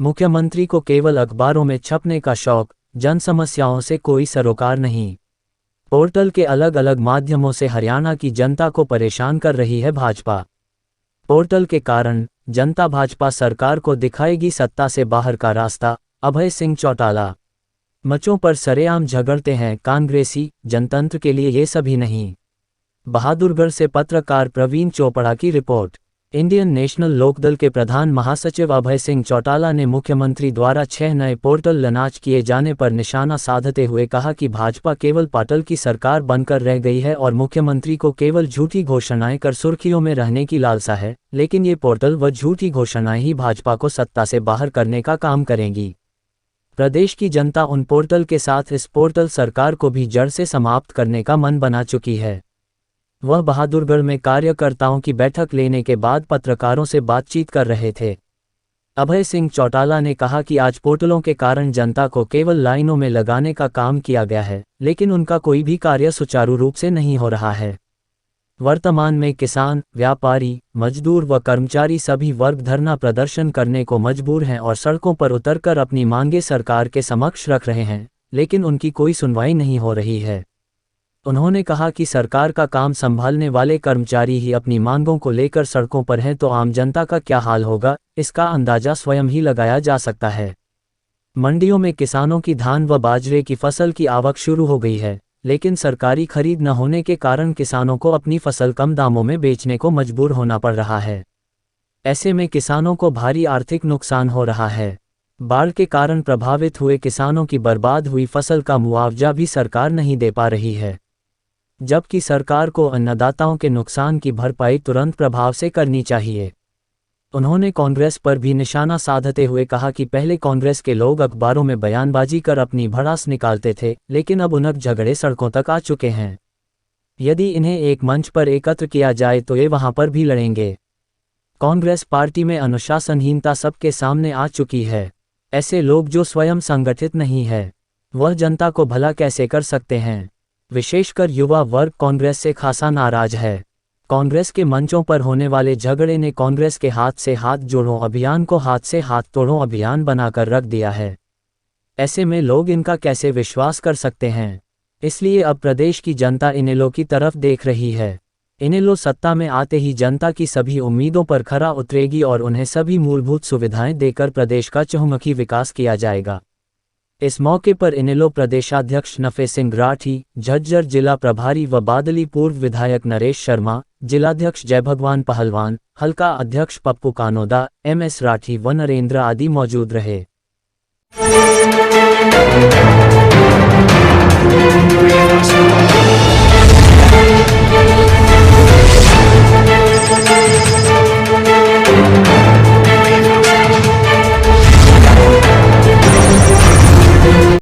मुख्यमंत्री को केवल अखबारों में छपने का शौक, जन समस्याओं से कोई सरोकार नहीं। पोर्टल के अलग अलग माध्यमों से हरियाणा की जनता को परेशान कर रही है भाजपा। पोर्टल के कारण जनता भाजपा सरकार को दिखाएगी सत्ता से बाहर का रास्ता, अभय सिंह चौटाला। मंचों पर सरेआम झगड़ते हैं कांग्रेसी, जनतंत्र के लिए ये सभी नहीं। बहादुरगढ़ से पत्रकार प्रवीण चोपड़ा की रिपोर्ट। इंडियन नेशनल लोकदल के प्रधान महासचिव अभय सिंह चौटाला ने मुख्यमंत्री द्वारा 6 नए पोर्टल लॉन्च किए जाने पर निशाना साधते हुए कहा कि भाजपा केवल पाटल की सरकार बनकर रह गई है और मुख्यमंत्री को केवल झूठी घोषणाएं कर सुर्खियों में रहने की लालसा है, लेकिन ये पोर्टल व झूठी घोषणाएं ही भाजपा को सत्ता से बाहर करने का काम करेंगी। प्रदेश की जनता उन पोर्टल के साथ इस पोर्टल सरकार को भी जड़ से समाप्त करने का मन बना चुकी है। वह बहादुरगढ़ में कार्यकर्ताओं की बैठक लेने के बाद पत्रकारों से बातचीत कर रहे थे। अभय सिंह चौटाला ने कहा कि आज पोर्टलों के कारण जनता को केवल लाइनों में लगाने का काम किया गया है, लेकिन उनका कोई भी कार्य सुचारू रूप से नहीं हो रहा है। वर्तमान में किसान, व्यापारी, मजदूर व कर्मचारी सभी वर्ग धरना प्रदर्शन करने को मजबूर हैं और सड़कों पर उतरकर अपनी मांगें सरकार के समक्ष रख रहे हैं, लेकिन उनकी कोई सुनवाई नहीं हो रही है। उन्होंने कहा कि सरकार का काम संभालने वाले कर्मचारी ही अपनी मांगों को लेकर सड़कों पर हैं तो आम जनता का क्या हाल होगा, इसका अंदाजा स्वयं ही लगाया जा सकता है। मंडियों में किसानों की धान व बाजरे की फसल की आवक शुरू हो गई है, लेकिन सरकारी खरीद न होने के कारण किसानों को अपनी फसल कम दामों में बेचने को मजबूर होना पड़ रहा है। ऐसे में किसानों को भारी आर्थिक नुकसान हो रहा है। बाढ़ के कारण प्रभावित हुए किसानों की बर्बाद हुई फसल का मुआवजा भी सरकार नहीं दे पा रही है, जबकि सरकार को अन्नदाताओं के नुकसान की भरपाई तुरंत प्रभाव से करनी चाहिए। उन्होंने कांग्रेस पर भी निशाना साधते हुए कहा कि पहले कांग्रेस के लोग अखबारों में बयानबाजी कर अपनी भड़ास निकालते थे, लेकिन अब उनके झगड़े सड़कों तक आ चुके हैं। यदि इन्हें एक मंच पर एकत्र किया जाए तो ये वहां पर भी लड़ेंगे। कांग्रेस पार्टी में अनुशासनहीनता सबके सामने आ चुकी है। ऐसे लोग जो स्वयं संगठित नहीं है, वह जनता को भला कैसे कर सकते हैं। विशेषकर युवा वर्ग कांग्रेस से खासा नाराज है। कांग्रेस के मंचों पर होने वाले झगड़े ने कांग्रेस के हाथ से हाथ जोड़ो अभियान को हाथ से हाथ तोड़ो अभियान बनाकर रख दिया है। ऐसे में लोग इनका कैसे विश्वास कर सकते हैं। इसलिए अब प्रदेश की जनता इनेलो की तरफ देख रही है। इनेलो सत्ता में आते ही जनता की सभी उम्मीदों पर खरा उतरेगी और उन्हें सभी मूलभूत सुविधाएं देकर प्रदेश का चहुमुखी विकास किया जाएगा। इस मौके पर इनेलो प्रदेशाध्यक्ष नफे सिंह राठी, झज्जर जिला प्रभारी व बादली पूर्व विधायक नरेश शर्मा, जिलाध्यक्ष जय भगवान पहलवान, हल्का अध्यक्ष पप्पू कानोदा, MS राठी व नरेंद्र आदि मौजूद रहे।